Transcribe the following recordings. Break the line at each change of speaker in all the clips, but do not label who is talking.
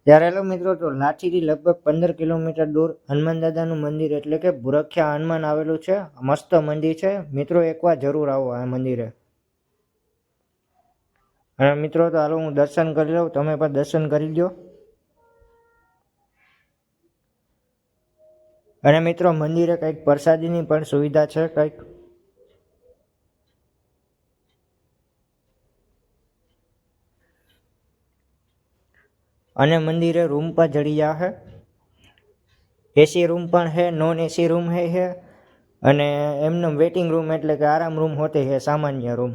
ત્યારે હેલો મિત્રો, તો લાઠીથી લગભગ 15 કિલોમીટર દૂર હનુમાન દાદાનું મંદિર એટલે કે ભૂરખ્યા હનુમાન આવેલું છે. મસ્ત મંદિર છે મિત્રો, એકવાર જરૂર આવો આ મંદિરે. અને મિત્રો તો હાલો હું દર્શન કરી લઉં, તમે પણ દર્શન કરી દો. અને મિત્રો મંદિરે કંઈક પ્રસાદીની પણ સુવિધા છે કંઈક. અને મંદિરે રૂમ પણ જડી જાહે. એસી રૂમ પણ है, नॉन एसी रूम है અને એમનો વેટિંગ રૂમ એટલે કે આરામ રૂમ હોતે है, સામાન્ય રૂમ.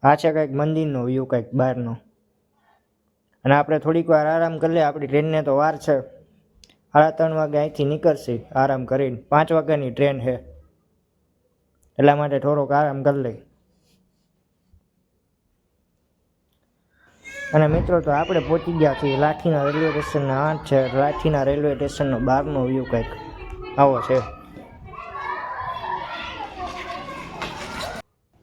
આ છે કંઈક મંદિરનો વ્યૂ કંઈક બહારનો. અને આપણે થોડીક વાર આરામ કરી લઈએ, આપણી ટ્રેનને તો વાર છે. 3:30 વાગે અહીંથી નીકળશે આરામ કરીને. 5 વાગ્યાની ટ્રેન છે, એટલા માટે થોડોક આરામ કરી લઈ. અને મિત્રો તો આપણે પહોંચી ગયા છીએ લાઠીના રેલવે સ્ટેશનના 8 છે. લાઠીના રેલવે સ્ટેશનનો બહારનો વ્યૂ કંઈક આવો છે.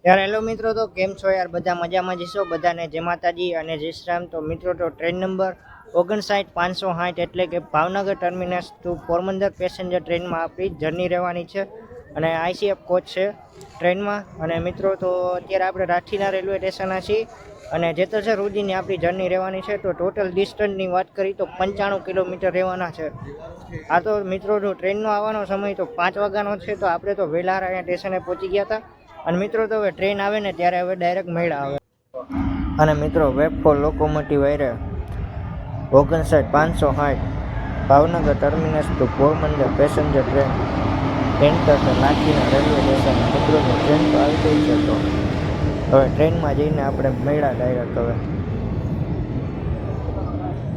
યાર હેલો મિત્રો, તો કેમ છો યાર? બધા મજામાં જશો? બધાને જય માતાજી અને જય શ્રી રામ. તો મિત્રો તો ટ્રેન નંબર 59560 એટલે કે Bhavnagar terminus to Porbandar passenger ટ્રેનમાં આપણી જર્ની રહેવાની છે. અને ICF કોચ છે ટ્રેનમાં. અને મિત્રો તો અત્યારે આપણે લાઠીના રેલવે સ્ટેશનના છીએ અને જેતલસર સુધીની આપણી જર્ની રહેવાની છે. તો ટોટલ ડિસ્ટન્સની વાત કરી તો 95 કિલોમીટર રહેવાના છે. આ તો મિત્રો જો ટ્રેનનો આવવાનો સમય તો 5 વાગ્યાનો છે, તો આપણે તો વહેલા અહીંયા સ્ટેશને પહોંચી ગયા હતા. અને મિત્રો તો હવે ટ્રેન આવે ને ત્યારે હવે ડાયરેક્ટ મેળા આવે. અને મિત્રો વેબ ફોર લોકોમોટિવ આયરે 59560 Bhavnagar terminus to Porbandar passenger train enter લાઠીના રેલવે સ્ટેશન. મિત્રોની ટ્રેન તો આવી ગઈ છે, તો હવે ટ્રેનમાં જઈને આપણે મેળા ડાયરેક્ટ. હવે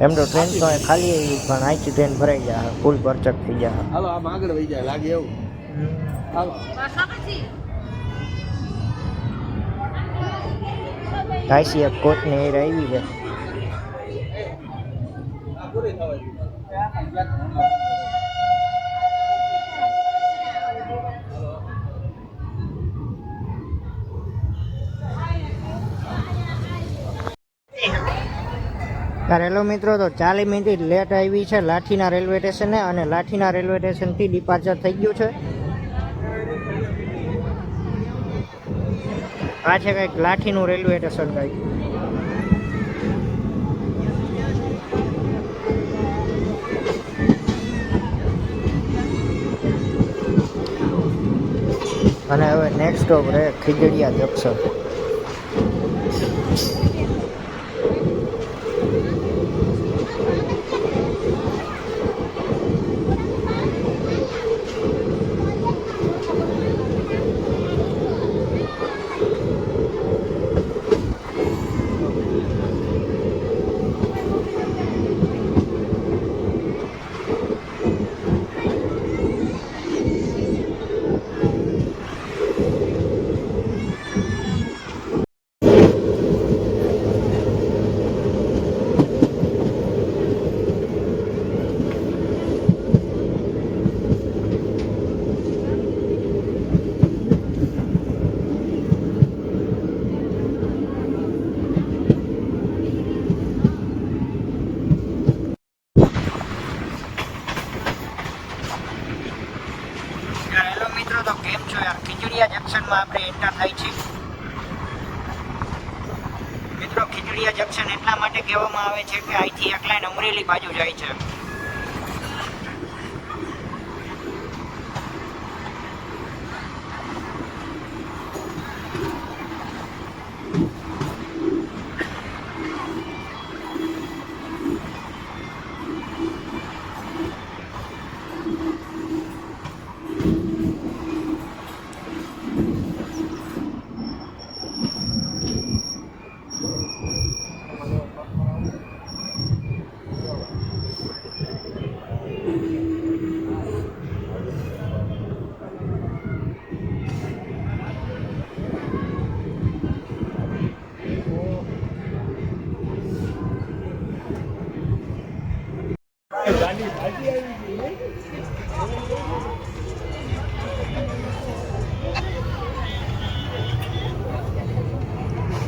એમ તો ટ્રેન તો ખાલી આવી, પણ અહીંથી ટ્રેન ભરાઈ જાય, ફૂલ ભરચક થઈ જાય.
હાલો આમ આગળ વહી જાય લાગે એવું. હાલો
ICF કોચની એર આવી છે. હેલો મિત્રો, તો 40 મિનિટ લેટ આવી છે લાઠીના રેલવે સ્ટેશને. અને લાઠીના રેલવે સ્ટેશનથી ડિપાર્ચર થઈ ગયું છે. આ છે કંઈક લાઠીનું રેલવે સ્ટેશન કંઈક. અને હવે નેક્સ્ટ સ્ટોપ રહે ખીજડીયા જંકશન. તો કેમ છો યાર? ખીજડીયા જંકશનમાં આપણે એન્ટર થાય છે. મિત્રો ખીજડીયા જંકશન એટલા માટે કહેવામાં આવે છે કે અહીંથી એક લાઈન અમરેલી બાજુ જાય છે.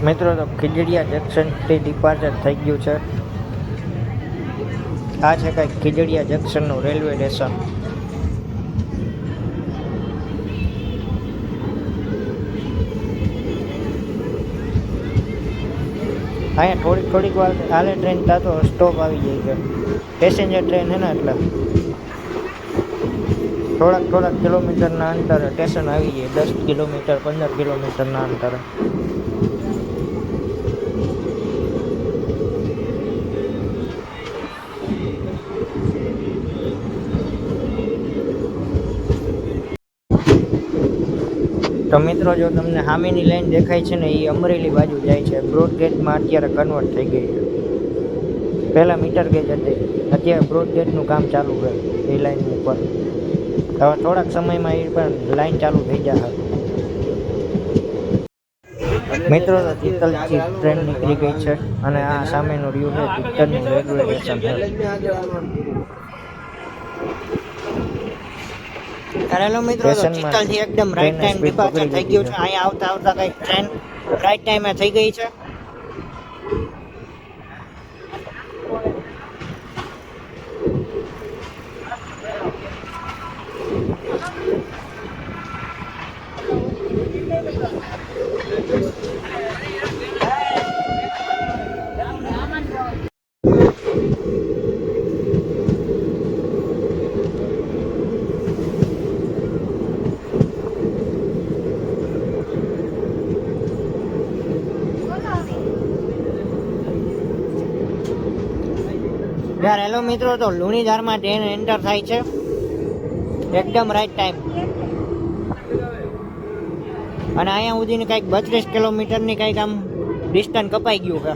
મિત્રો તો ખીજડીયા જંકશનથી ડિપાર્ચર થઈ ગયું છે. આ છે કંઈક ખીજડીયા જંકશનનું રેલવે સ્ટેશન. અહીંયા થોડીક વાર હાલે ટ્રેન તો સ્ટોપ આવી જાય છે. પેસેન્જર ટ્રેન છે ને એટલે થોડાક કિલોમીટરના અંતરે સ્ટેશન આવી જાય. 10 કિલોમીટર 15 કિલોમીટરના અંતરે. તો મિત્રો જો તમને સામેની લાઈન દેખાય છે ને એ અમરેલી બાજુ જાય છે. બ્રોડગેજમાં અત્યારે કન્વર્ટ થઈ ગઈ છે. પહેલાં મીટર ગેજ હતી, અત્યારે બ્રોડગેજનું કામ ચાલુ છે એ લાઈન ઉપર. હવે થોડાક સમયમાં એ પણ લાઈન ચાલુ થઈ જશે. મિત્રો તો તિથલથી ટ્રેન નીકળી ગઈ છે અને આ સામેનું રહ્યું છે તિથલનું રેલવે સ્ટેશન છે. હેલો મિત્રો, તિથલથી એકદમ રાઈટ ટાઈમ ડિપાર્ચર થઈ ગયું છે. અહીંયા આવતા કંઈક ટ્રેન રાઈટ ટાઈમે થઈ ગઈ છે. યાર હેલો મિત્રો, તો લુણીધારમાં ટ્રેન એન્ટર થાય છે એકદમ રાઈટ ટાઈમ. અને અહીંયા સુધીની કંઈક 32 કિલોમીટરની કંઈક આમ ડિસ્ટન્સ કપાઈ ગયું છે.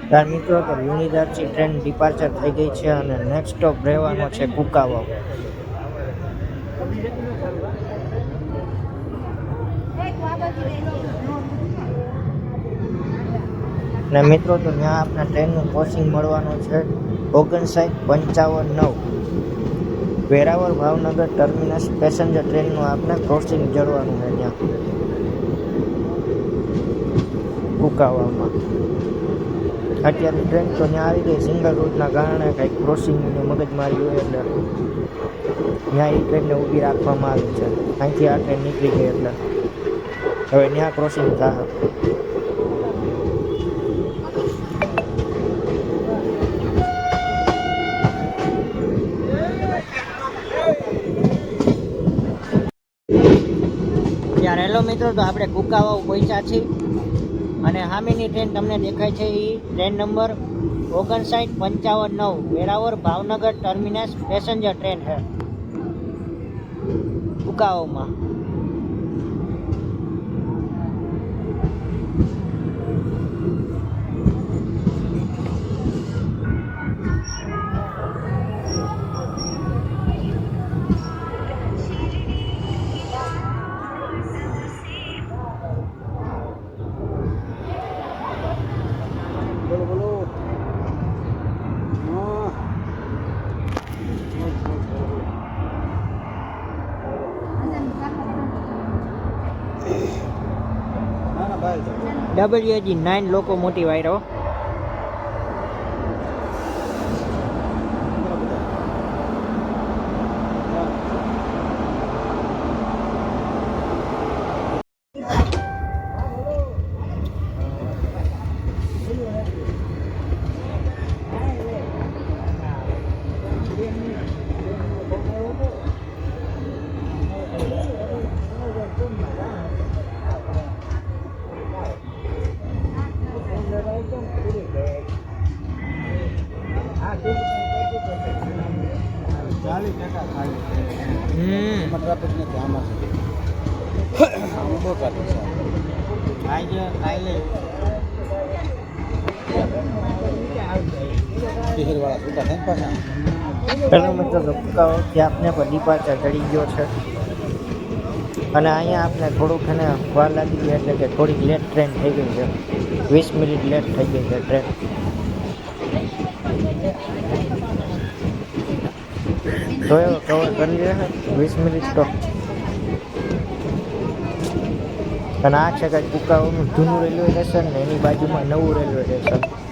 ત્યાર મિત્રો તો લુણીધારથી ટ્રેન ડિપાર્ચર થઈ ગઈ છે અને નેક્સ્ટ સ્ટોપ રહેવાનો છે કુકાવાવ. ને મિત્રો તો ત્યાં આપણા ટ્રેનનું ક્રોસિંગ મળવાનું છે 59-55-9. વેરાવળ ભાવનગર ટર્મિનસ પેસેન્જર ટ્રેનનું આપણે ક્રોસિંગ જડવાનું છે ત્યાં કુકાવામાં. અત્યારે ટ્રેન તો ત્યાં આવી ગઈ. સિંગલ રૂટના કારણે કંઈક ક્રોસિંગની મગજમારી હોય એટલે ત્યાં એ ટ્રેનને ઊભી રાખવામાં આવી છે. અહીંથી આ ટ્રેન નીકળી ગઈ એટલે હવે ત્યાં ક્રોસિંગ થાય. ત્યારે હેલો મિત્રો, તો આપણે કુકાવાવ પહોંચ્યા છીએ અને સામેની ટ્રેન તમને દેખાય છે એ train number 59-55-9 Veraval Bhavnagar terminus passenger train છે કુકાવાવમાં.
બોલો.
WAG9 લોકોમોટિવ આવ્યો.
એમાં ટ્રાફિક નથી આમાં છે આમાં બહુ ટ્રાફિક છે શહેરવાળા છૂટા થાય ને પાછા
પેલો મિત્રો ધબકાઓથી આપને પર ડિપાર્ચર ચડી ગયો છે અને અહીંયા આપને થોડુંક એને વાર લાગી ગઈ એટલે કે થોડીક લેટ ટ્રેન થઈ ગઈ છે 20 મિનિટ લેટ થઈ ગઈ છે ટ્રેન તો એવો કવર કરી લે 20 મિનિટ તો અને આ છે કંઈક કુકાઓનું જૂનું રેલવે સ્ટેશન ને એની બાજુમાં નવું રેલવે સ્ટેશન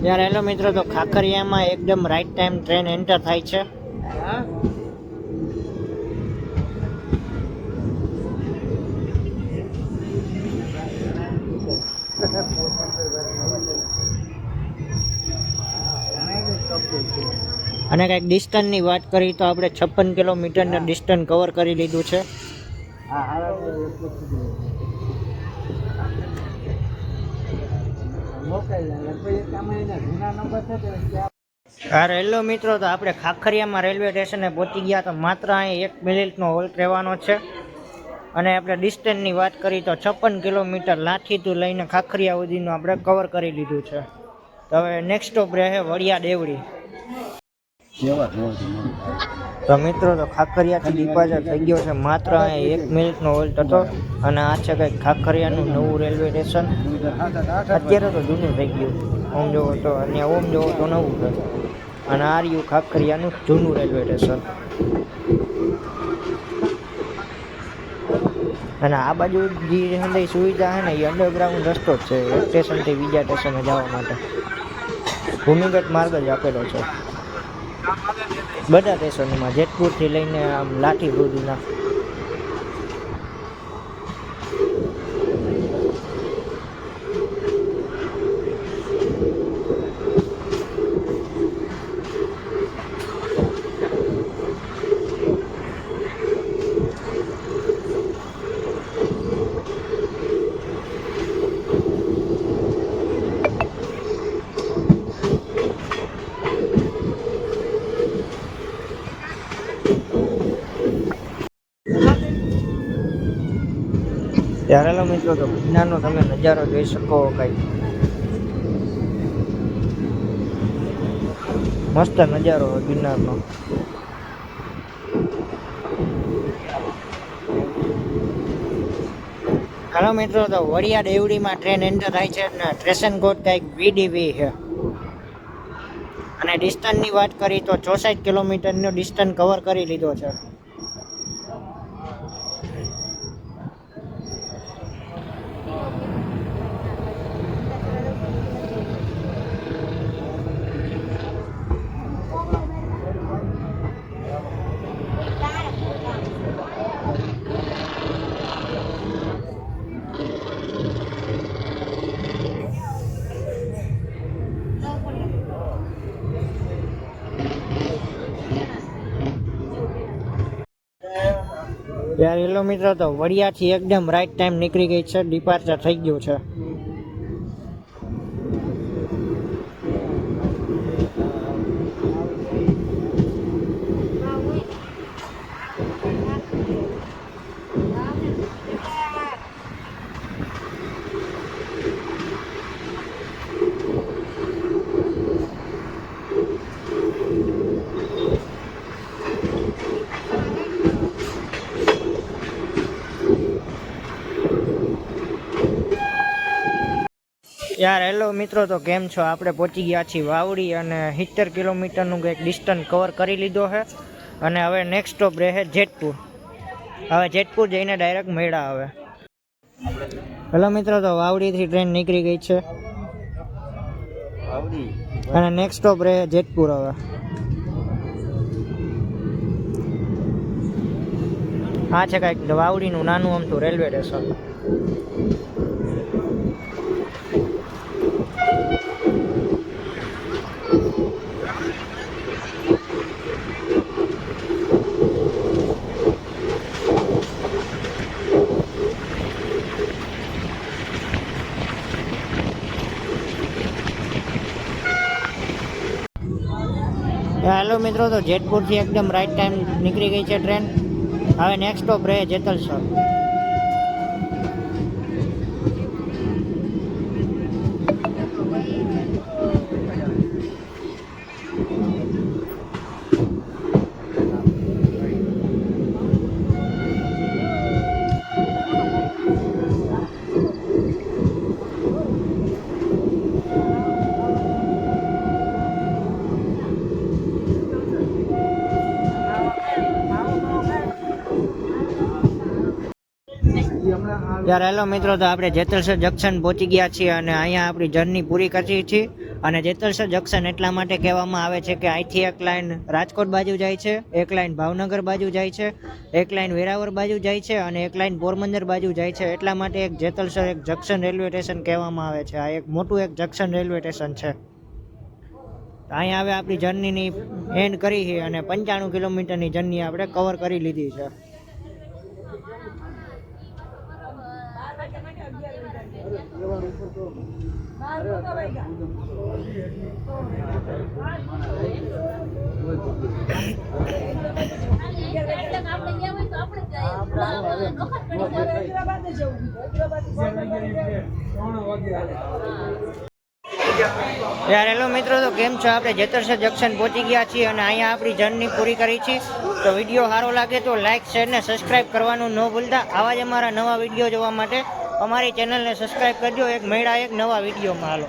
યાર હેલો મિત્રો તો ખાખરિયામાં એકદમ રાઈટ ટાઈમ ટ્રેન એન્ટર થાય છે અને કંઈક ડિસ્ટન્સની વાત કરી તો આપણે 56 કિલોમીટરનું ડિસ્ટન્સ કવર કરી લીધું છે હા હેલો મિત્રો તો આપણે ખાખરિયામાં રેલવે સ્ટેશને પહોંચી ગયા તો માત્ર અહીં 1 મિનિટનો હોલ્ટ રહેવાનો છે અને આપણે ડિસ્ટન્સની વાત કરી તો 56 કિલોમીટર લાઠીથી લઈને ખાખરિયા સુધીનું આપણે કવર કરી લીધું છે તો હવે નેક્સ્ટ સ્ટોપ રહે વડિયા દેવડી તો મિત્રો તો ખાખરિયાથી ડિપાર્ચર થઈ ગયો છે માત્ર અહીં 1 મિનિટનો હોલ્ટ હતો અને આ છે કંઈક ખાખરિયાનું નવું રેલવે સ્ટેશન અત્યારે તો જૂનું થઈ ગયું ઓમ જોવો તો અને ઓમ જોવો તો નવું છે અને આ રહ્યું ખાખરિયાનું જૂનું રેલવે સ્ટેશન અને આ બાજુ જે હંધાઈ સુવિધા છે ને એ અંડરગ્રાઉન્ડ રસ્તો જ છે એક સ્ટેશનથી બીજા સ્ટેશને જવા માટે ભૂમિગત માર્ગ જ આપેલો છે બધા સ્ટેશનોમાં જેતપુરથી લઈને આમ લાઠી સુધીના ત્યારે લો મિત્રો તો ગિરનારનો તમે નજારો જોઈ શકો કંઈક મસ્ત નજારો ગિરનારનો હાલો મિત્રો તો વડિયા દેવડીમાં ટ્રેન એન્ટર થાય છે ને સ્ટેશન કોડ કંઈક VDV છે અને ડિસ્ટન્સની વાત કરી તો 64 કિલોમીટરનો ડિસ્ટન્સ કવર કરી લીધો છે યાર હેલો મિત્રો તો વડિયાથી એકદમ રાઈટ ટાઈમ નીકળી ગઈ છે ડિપાર્ચર થઈ ગયું છે યાર હેલો મિત્રો, તો કેમ છો? આપણે પહોંચી ગયા છીએ વાવડી અને 70 કિલોમીટરનું કંઈક ડિસ્ટન્સ કવર કરી લીધો છે અને હવે નેક્સ્ટ સ્ટોપ રહે જેતપુર. હવે જેતપુર જઈને ડાયરેક્ટ મેળા આવે. હેલો મિત્રો, તો વાવડીથી ટ્રેન નીકળી ગઈ છે અને નેક્સ્ટ સ્ટોપ રહે જેતપુર. હવે આ છે કાંઈક વાવડીનું નાનું અમથું રેલવે સ્ટેશન. હેલો મિત્રો, તો જેતપુરથી એકદમ રાઈટ ટાઈમ નીકળી ગઈ છે ટ્રેન. હવે નેક્સ્ટ સ્ટોપ રહે જેતલસર. યાર હેલો મિત્રો, તો આપણે જેતલસર જંકશન પહોંચી ગયા છીએ અને અહીંયા આપણી જર્ની પૂરી કરી છે. અને જેતલસર જંકશન એટલા માટે કહેવામાં આવે છે કે અહીંથી એક લાઈન રાજકોટ બાજુ જાય છે, એક લાઈન ભાવનગર બાજુ જાય છે, એક લાઈન વેરાવળ બાજુ જાય છે અને એક લાઈન પોરબંદર બાજુ જાય છે. એટલા માટે એક જેતલસર એક જંકશન રેલવે સ્ટેશન કહેવામાં આવે છે. આ એક મોટું એક જંકશન રેલવે સ્ટેશન છે. અહીંયા હવે આપણી જર્નીની એન્ડ કરી છે અને 95 કિલોમીટરની જર્ની આપણે કવર કરી લીધી છે. યાર હેલો મિત્રો, તો કેમ છો? આપણે જેતલસર જંકશન પહોંચી ગયા છીએ અને અહીંયા આપણી જર્ની પૂરી કરી છે. તો વિડીયો સારો લાગે તો લાઇક, શેર ને સબસ્ક્રાઇબ કરવાનું ન ભૂલતા. આવા જ અમારા નવા વિડીયો જોવા માટે અમારી ચેનલને સબસ્ક્રાઇબ કરજો. એક મેળા એક નવા વિડીયોમાં હાલો.